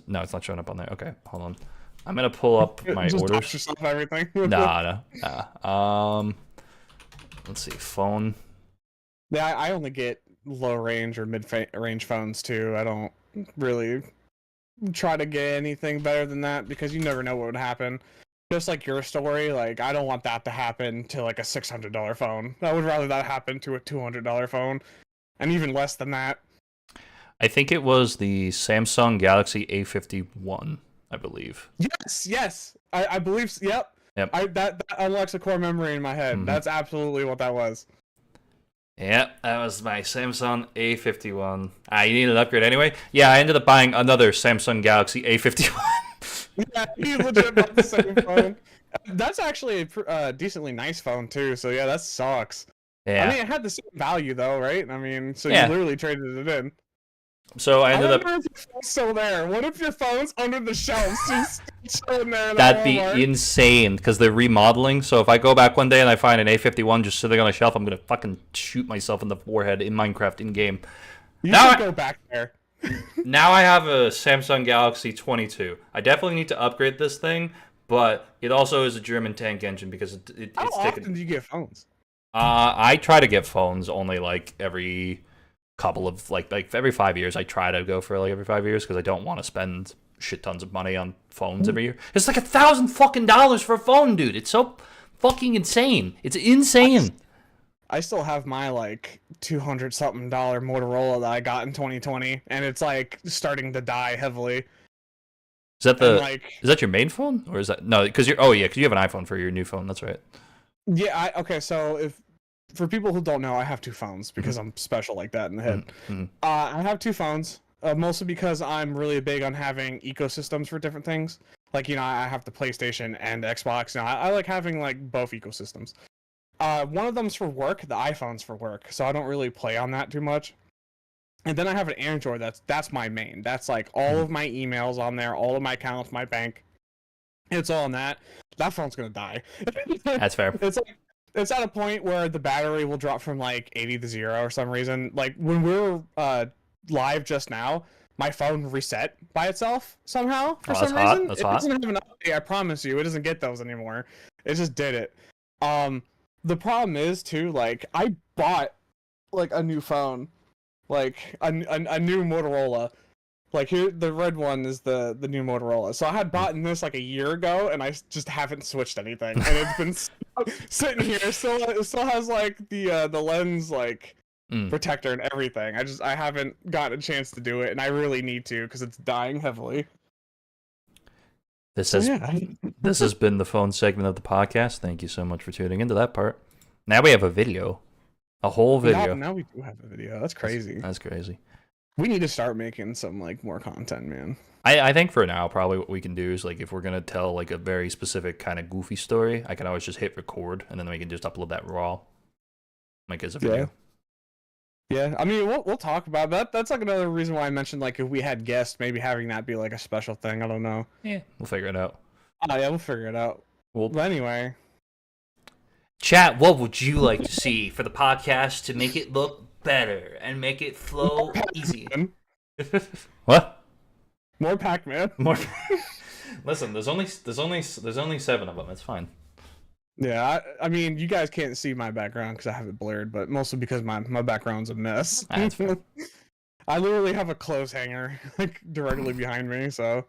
No, it's not showing up on there. Okay, hold on. I'm gonna pull up my Just orders. dox yourself everything. Nah. Let's see. Phone. Yeah, I only get low range or mid range phones too. I don't really try to get anything better than that because you never know what would happen. Just like your story, I don't want that to happen to a $600 phone. I would rather that happen to a $200 phone, and even less than that. I think it was the Samsung Galaxy A51, I believe. Yes. I believe. Yep. That unlocks a core memory in my head. That's absolutely what that was. Yep, that was my Samsung A51. You need an upgrade anyway? Yeah, I ended up buying another Samsung Galaxy A51. Yeah, you legit bought the same phone. That's actually a decently nice phone too. So yeah, that sucks. Yeah. I mean, it had the same value though, right? I mean, so Yeah. you literally traded it in. So I ended up. wonder if your phone's still there. What if your phone's under the shelves? Just chilling there in That'd Walmart? be insane because they're remodeling. So if I go back one day and I find an A51 just sitting on a shelf, I'm gonna fucking shoot myself in the forehead in Minecraft in game. You Now should go back there. Now I have a Samsung Galaxy 22. I definitely need to upgrade this thing, but it also is a German tank engine because it's How taken. often do you get phones? I try to get phones only every couple of every 5 years. I try to go for every 5 years because I don't want to spend shit tons of money on phones every year. It's like $1,000 for a phone, dude. It's so fucking insane. It's insane. I still have my $200 something Motorola that I got in 2020, and it's starting to die heavily. Is that And, is that your main phone or is that no? Because you have an iPhone for your new phone. That's right. Yeah, okay, so if for people who don't know, I have two phones because I'm special like that in the head. I have two phones, mostly because I'm really big on having ecosystems for different things. Like, I have the PlayStation and Xbox. I like having like both ecosystems. One of them's for work, the iPhone's for work, so I don't really play on that too much. And then I have an Android that's my main. That's like all of my emails on there, all of my accounts, my bank. It's all on that. That phone's gonna die. That's fair. It's at a point where the battery will drop from like 80 to 0 or some reason. Like when we were live just now, my phone reset by itself somehow for some reason. That's it hot. doesn't have an update, I promise you. It doesn't get those anymore. It just did it. The problem is too, like I bought like a new phone, like a new Motorola. Like here, the red one is the new Motorola. So I had bought this like a year ago, and I just haven't switched anything, and it's been sitting here. It still has like the lens like protector and everything. I haven't gotten a chance to do it, and I really need to because it's dying heavily. This has been the phone segment of the podcast. Thank you so much for tuning into that part. Now we have a video, a whole video. Now we do have a video. That's crazy. That's crazy. We need to start making some like more content, man. I think for now, probably what we can do is like if we're gonna tell like a very specific kind of goofy story, I can always just hit record and then we can just upload that raw, like as a video. Yeah, I mean we'll talk about that. That's like another reason why I mentioned like if we had guests, maybe having that be like a special thing. I don't know. Yeah, we'll figure it out. Oh yeah, we'll figure it out. But anyway, chat. What would you like to see for the podcast to make it look better and make it flow easy? What? More Pac-Man. More. Listen, there's only 7 of them. It's fine. Yeah, I mean, you guys can't see my background because I have it blurred, but mostly because my background's a mess. That's fair. I literally have a clothes hanger like directly behind me, so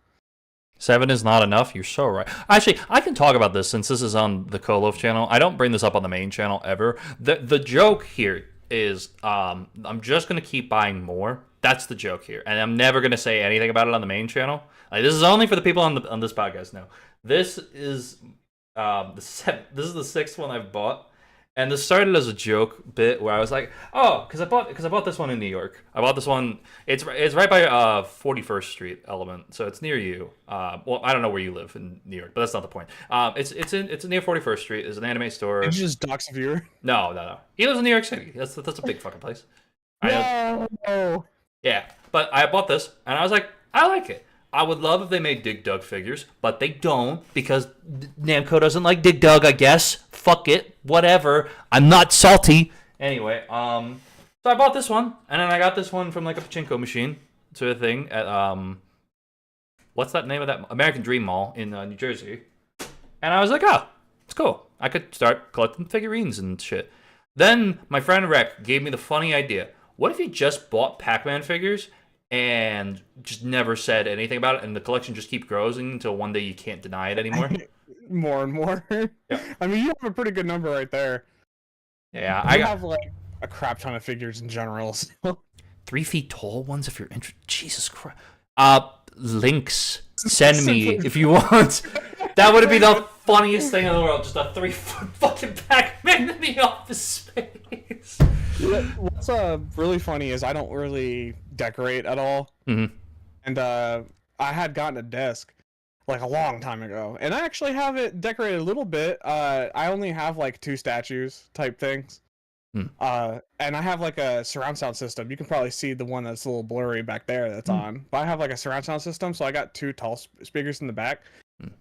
7 is not enough. You're so right. Actually, I can talk about this since this is on the Co-Loafs channel. I don't bring this up on the main channel ever. The joke here is I'm just gonna keep buying more. That's the joke here, and I'm never gonna say anything about it on the main channel. Like, this is only for the people on this podcast now. This is this is the 6th one I've bought, and this started as a joke bit where I was like, oh, because I bought this one in New York. I bought this one. It's right by 41st Street Element, so it's near you. Well, I don't know where you live in New York, but that's not the point. It's near 41st Street. There's an anime store. Did you just dox a viewer? No. He lives in New York City. That's a big fucking place. No. Yeah, but I bought this, and I was like, I like it. I would love if they made Dig Dug figures, but they don't because Namco doesn't like Dig Dug, I guess. Fuck it, whatever. I'm not salty. Anyway, so I bought this one, and then I got this one from like a pachinko machine sort of thing at what's that name of that American Dream Mall in New Jersey, and I was like, oh, it's cool. I could start collecting figurines and shit. Then my friend Rec gave me the funny idea. What if you just bought Pac-Man figures and just never said anything about it, and the collection just keeps growing until one day you can't deny it anymore? More and more. Yeah. I mean, you have a pretty good number right there. Yeah, I have like a crap ton of figures in general. So. 3 feet tall ones if you're interested. Jesus Christ. Links. Send me if you want. That would be the funniest thing in the world. Just a 3-foot fucking Pac-Man in the office space. What's really funny is I don't really decorate at all. Mm-hmm. And I had gotten a desk like a long time ago, and I actually have it decorated a little bit. I only have like 2 statues type things. And I have like a surround sound system. You can probably see the one that's a little blurry back there that's on. But I have like a surround sound system, so I got 2 tall speakers in the back,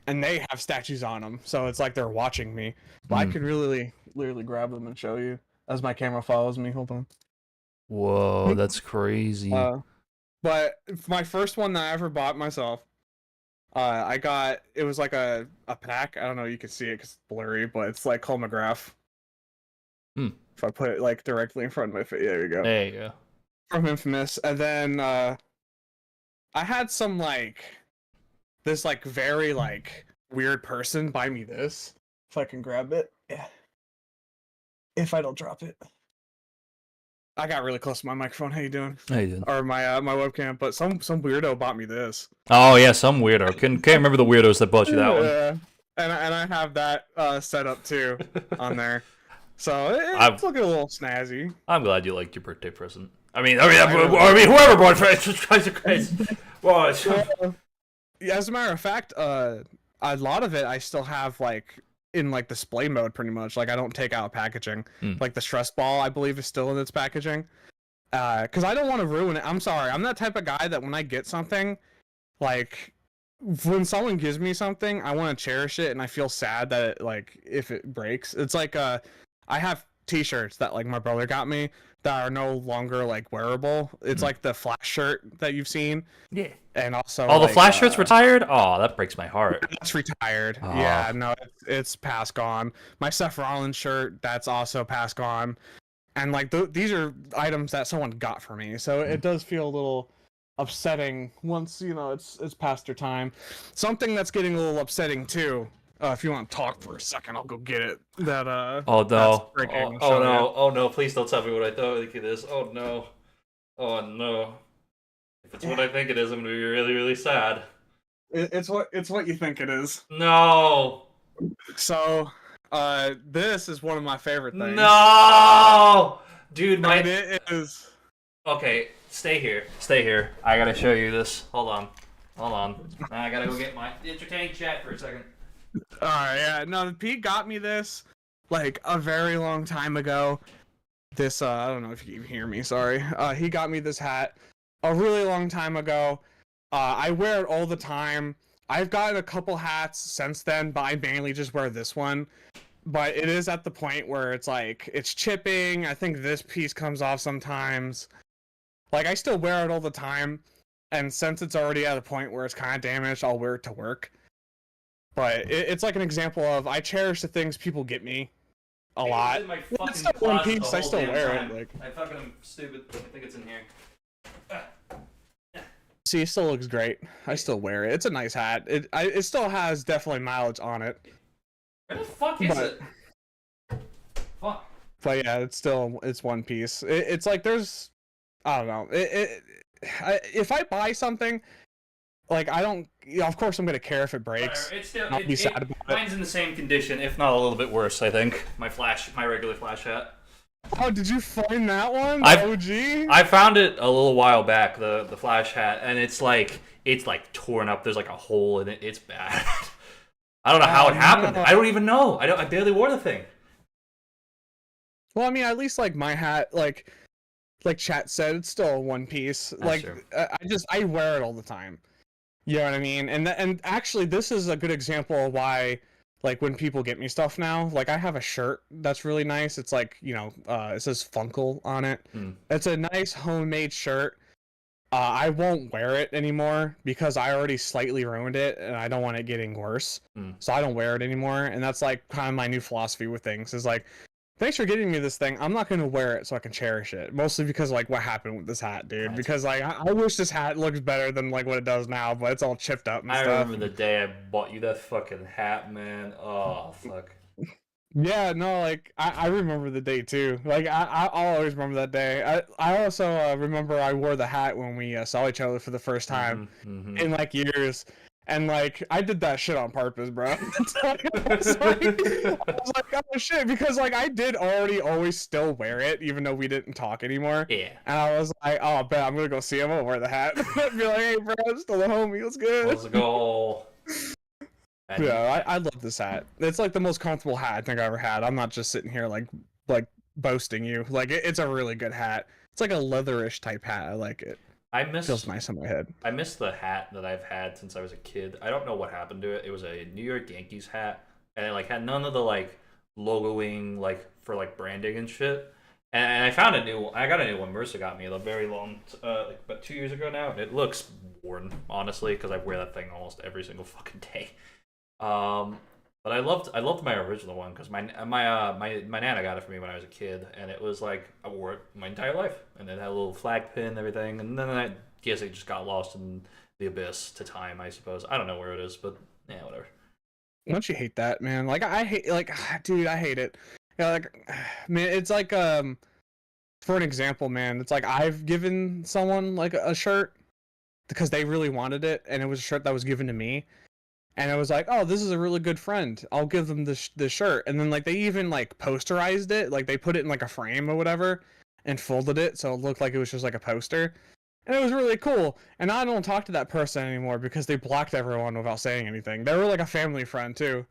and they have statues on them. So it's like they're watching me. But I could really literally grab them and show you as my camera follows me. Hold on. Whoa, that's crazy. But my first one that I ever bought myself, I got, it was like a pack. I don't know, you can see it because it's blurry, but it's like Holograph. If I put it like directly in front of my face, there you go. There you go. From Infamous. And then I had some like this like very like weird person buy me this. If I can grab it. Yeah. If I don't drop it. I got really close to my microphone. How you doing? How you doing? Or my my webcam, but some weirdo bought me this. Oh yeah, some weirdo. Can't remember the weirdos that bought you that one. and I have that set up too on there. So I'm it's looking a little snazzy. I'm glad you liked your birthday present. I mean, whoever bought it, Christ, Christ. Well, Yeah, as a matter of fact, a lot of it I still have like in like display mode pretty much. Like I don't take out packaging. Like the stress ball I believe is still in its packaging. Because I don't want to ruin it. I'm sorry. I'm that type of guy that when I get something, like when someone gives me something, I want to cherish it, and I feel sad that it, like if it breaks. It's like I have T-shirts that like my brother got me that are no longer like wearable. It's like the Flash shirt that you've seen. yeah. And also, All the like, Flash shirts retired. Oh, that breaks my heart. it's retired. Oh. Yeah, no, it's past gone. My Seth Rollins shirt, that's also past gone. And like these are items that someone got for me, so it does feel a little upsetting once it's past their time. Something that's getting a little upsetting too. If you want to talk for a second, I'll go get it. That Oh no! Oh No! Oh no! Please don't tell me what I think it is. Oh no! Oh no! If it's what I think it is, I'm gonna be really, really sad. It's what you think it is. No! So, this is one of my favorite things. No! Dude, And it is. Okay, stay here. Stay here. I gotta show you this. Hold on. Hold on. I gotta go get my entertaining chat for a second. Alright, yeah. No, Pete got me this like a very long time ago. This I don't know if you can hear me, sorry. He got me this hat a really long time ago. I wear it all the time. I've gotten a couple hats since then, but I mainly just wear this one. But it is at the point where it's like it's chipping. I think this piece comes off sometimes. Like I still wear it all the time, and since it's already at a point where it's kind of damaged, I'll wear it to work. But it's like an example of I cherish the things people get me a lot. In my It's still one closet piece. the I whole still damn wear time. it. Like, I fucking am stupid. I think it's in here. see, it still looks great. I still wear it. It's a nice hat. It still has definitely mileage on it. Where the fuck is it? Fuck. But yeah, it's one piece. It's like there's I don't know. If I buy something, like I don't. Of course, I'm gonna care if it breaks. It's still. I'll be sad about it. Mine's in the same condition, if not a little bit worse. I think my regular Flash hat. Oh, did you find that one? OG? I found it a little while back, the Flash hat, and it's like torn up. There's like a hole in it. It's bad. I don't know how it happened. No. I don't even know. I barely wore the thing. Well, I mean, at least like my hat, like chat said, it's still one piece. That's like true. I wear it all the time. You know what I mean? And actually, this is a good example of why. Like when people get me stuff now, like I have a shirt that's really nice. It's like, it says Funkle on it. It's a nice homemade shirt. I won't wear it anymore because I already slightly ruined it and I don't want it getting worse. So I don't wear it anymore. And that's like kind of my new philosophy with things is like, thanks for getting me this thing. I'm not going to wear it so I can cherish it. Mostly because like what happened with this hat, dude. Right. Because like I wish this hat looks better than like what it does now, but it's all chipped up and I stuff. remember the day I bought you that fucking hat, man. Oh, fuck. Yeah, no, like I remember the day too. Like I'll always remember that day. I also remember I wore the hat when we saw each other for the first time in like years, and like I did that shit on purpose, bro. I was like, oh shit, because like I did already always still wear it, even though we didn't talk anymore. Yeah. And I was like, oh, bet I'm gonna go see him. I'm gonna wear the hat. Be like, hey, bro, I'm still a homie. What's good? Let's go. Yeah, I love this hat. It's like the most comfortable hat I think I ever had. I'm not just sitting here like boasting you. Like it's a really good hat. It's like a leatherish type hat. I like it. Feels nice on my head. I miss the hat that I've had since I was a kid. I don't know what happened to it. It was a New York Yankees hat, and it like had none of the like logoing like for like branding and shit. And I found a new one. I got a new one. Marissa got me a very long, like about 2 years ago now, and it looks worn honestly because I wear that thing almost every single fucking day. But I loved my original one because my nana got it for me when I was a kid, and it was like I wore it my entire life, and it had a little flag pin and everything, and then I guess it just got lost in the abyss to time, I suppose. I don't know where it is, but yeah, whatever. Don't you hate that, man? Like I hate, like, dude, I hate it. Yeah, like, man, it's like for an example, man, it's like I've given someone like a shirt because they really wanted it, and it was a shirt that was given to me. and I was like, oh, this is a really good friend. I'll give them this shirt. And then like they even like posterized it, like they put it in like a frame or whatever, and folded it so it looked like it was just like a poster. And it was really cool. And I don't talk to that person anymore because they blocked everyone without saying anything. They were like a family friend too.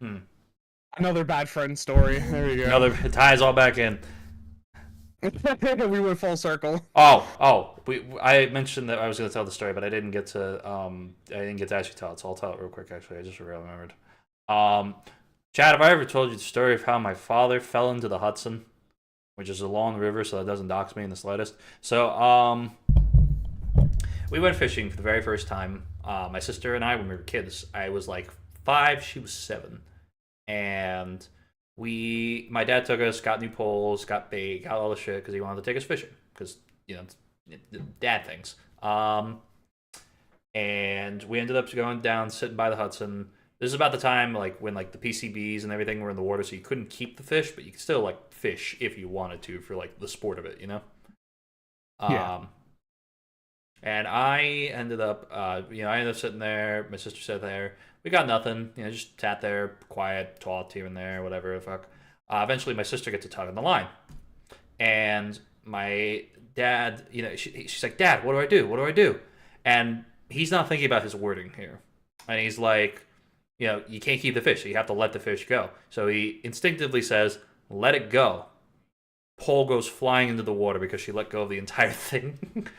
Another bad friend story. There you go. Another, it ties all back in. We went full circle. I mentioned that I was going to tell the story, but I didn't get to actually tell it. So I'll tell it real quick. Actually, I just remembered. Chad, have I ever told you the story of how my father fell into the Hudson, which is along the river, so that doesn't dox me in the slightest? So we went fishing for the very first time. My sister and I, when we were kids, I was like 5, she was 7, and my dad took us, got new poles, got bait, got all the shit because he wanted to take us fishing because dad things. And we ended up going down, sitting by the Hudson. This is about the time like when like the PCBs and everything were in the water, so you couldn't keep the fish, but you could still like fish if you wanted to for like the sport of it, you know. Yeah. And I ended up, sitting there. My sister sat there. We got nothing. Just sat there, quiet, talked here and there, whatever the fuck. Eventually, my sister gets a tug on the line, and my dad, she's like, "Dad, what do I do? What do I do?" And he's not thinking about his wording here, and he's like, you can't keep the fish. So you have to let the fish go. So he instinctively says, "Let it go." Pole goes flying into the water because she let go of the entire thing.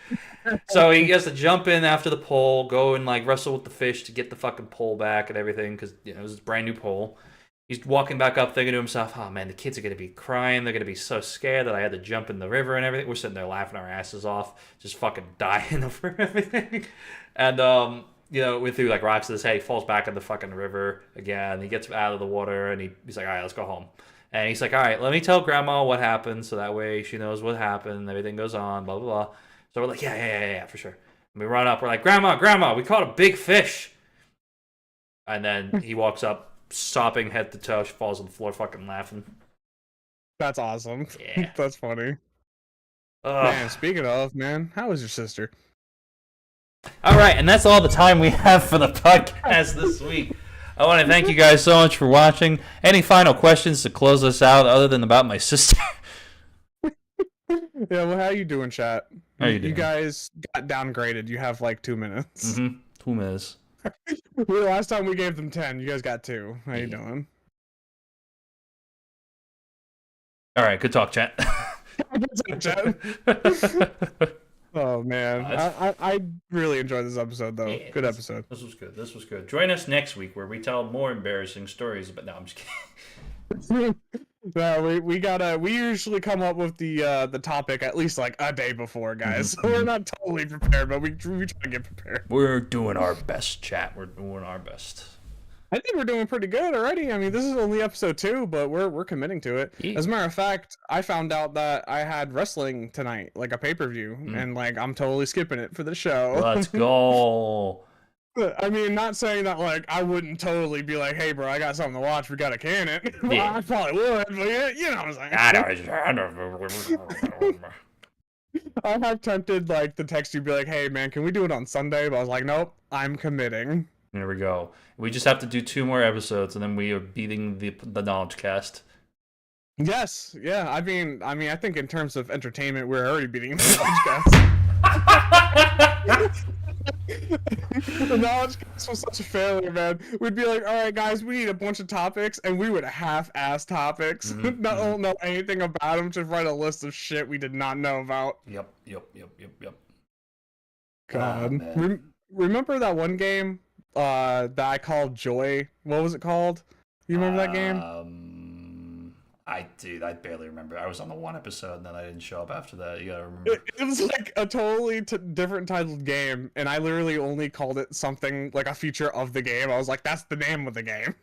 So he has to jump in after the pole, go and like wrestle with the fish to get the fucking pole back and everything because it was a brand new pole. He's walking back up thinking to himself, oh man, the kids are going to be crying. They're going to be so scared that I had to jump in the river and everything. We're sitting there laughing our asses off, just fucking dying over everything. And, we threw like rocks at his head. He falls back in the fucking river again. He gets out of the water and he's like, all right, let's go home. And he's like, all right, let me tell Grandma what happened so that way she knows what happened. Everything goes on, blah, blah, blah. So we're like, yeah, for sure. And we run up. We're like, Grandma, we caught a big fish. And then he walks up, sopping head to toe. She falls on the floor fucking laughing. That's awesome. Yeah. That's funny. Man, speaking of, man, how was your sister? All right, and that's all the time we have for the podcast this week. I want to thank you guys so much for watching. Any final questions to close us out other than about my sister? Yeah, well, how you doing, chat? How you doing? You guys got downgraded. You have like 2 minutes. 2 minutes. Last time we gave them 10. You guys got 2. How you doing? All right, good talk, chat. Oh man, I really enjoyed this episode though. Yeah, good episode. This was good. Join us next week where we tell more embarrassing stories. But no, I'm just kidding. No, we usually come up with the topic at least like a day before, guys. So we're not totally prepared, but we try to get prepared. We're doing our best, chat. We're doing our best. I think we're doing pretty good already. I mean, this is only episode 2, but we're committing to it. Yeah. As a matter of fact, I found out that I had wrestling tonight, like a pay-per-view, and like I'm totally skipping it for the show. Let's go. I mean, not saying that like I wouldn't totally be like, hey, bro, I got something to watch. We gotta can it. Well, yeah. I probably would, but you know what I'm saying. I have tempted like to text you, be like, hey, man, can we do it on Sunday? But I was like, nope, I'm committing. There we go. We just have to do 2 more episodes, and then we are beating the knowledge cast. Yes, yeah. I mean, I think in terms of entertainment, we're already beating the knowledge cast. The knowledge cast was such a failure, man. We'd be like, all right, guys, we need a bunch of topics, and we would half-ass topics. Not know anything about them. Just write a list of shit we did not know about. Yep. God, remember that one game? That I called Joy. What was it called? You remember that game? I barely remember. I was on the 1 episode and then I didn't show up after that. You gotta remember. It was like a totally different titled game, and I literally only called it something like a feature of the game. I was like, that's the name of the game.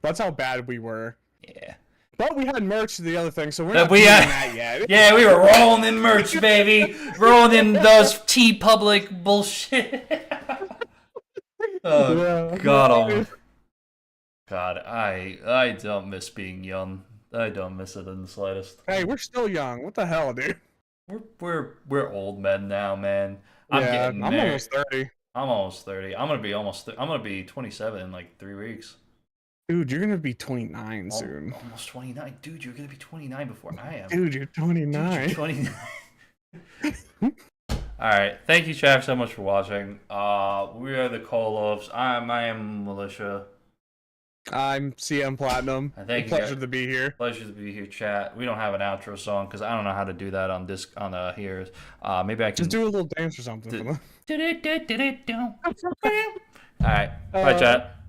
That's how bad we were. Yeah. But we had merch to the other thing, so we're not doing that yet. Yeah, we were rolling in merch, baby. Rolling in those T-Public bullshit. Oh, yeah. God, I don't miss being young. I don't miss it in the slightest. Hey, we're still young. What the hell, dude? We're old men now, man. I'm almost 30. I'm almost 30. I'm gonna be I'm gonna be 27 in like 3 weeks. Dude, you're gonna be 29 soon. Almost 29, dude. You're gonna be 29 before I am. Dude, you're Dude, you're 29. 29. All right. Thank you, Chav, so much for watching. We are the Co-Loafs. I am Militia. I'm CMPlatinum. And thank you, Pleasure guys. to be here. Pleasure to be here, chat. We don't have an outro song because I don't know how to do that on here. Maybe I can Just do a little dance or something for them. All right. Bye, chat.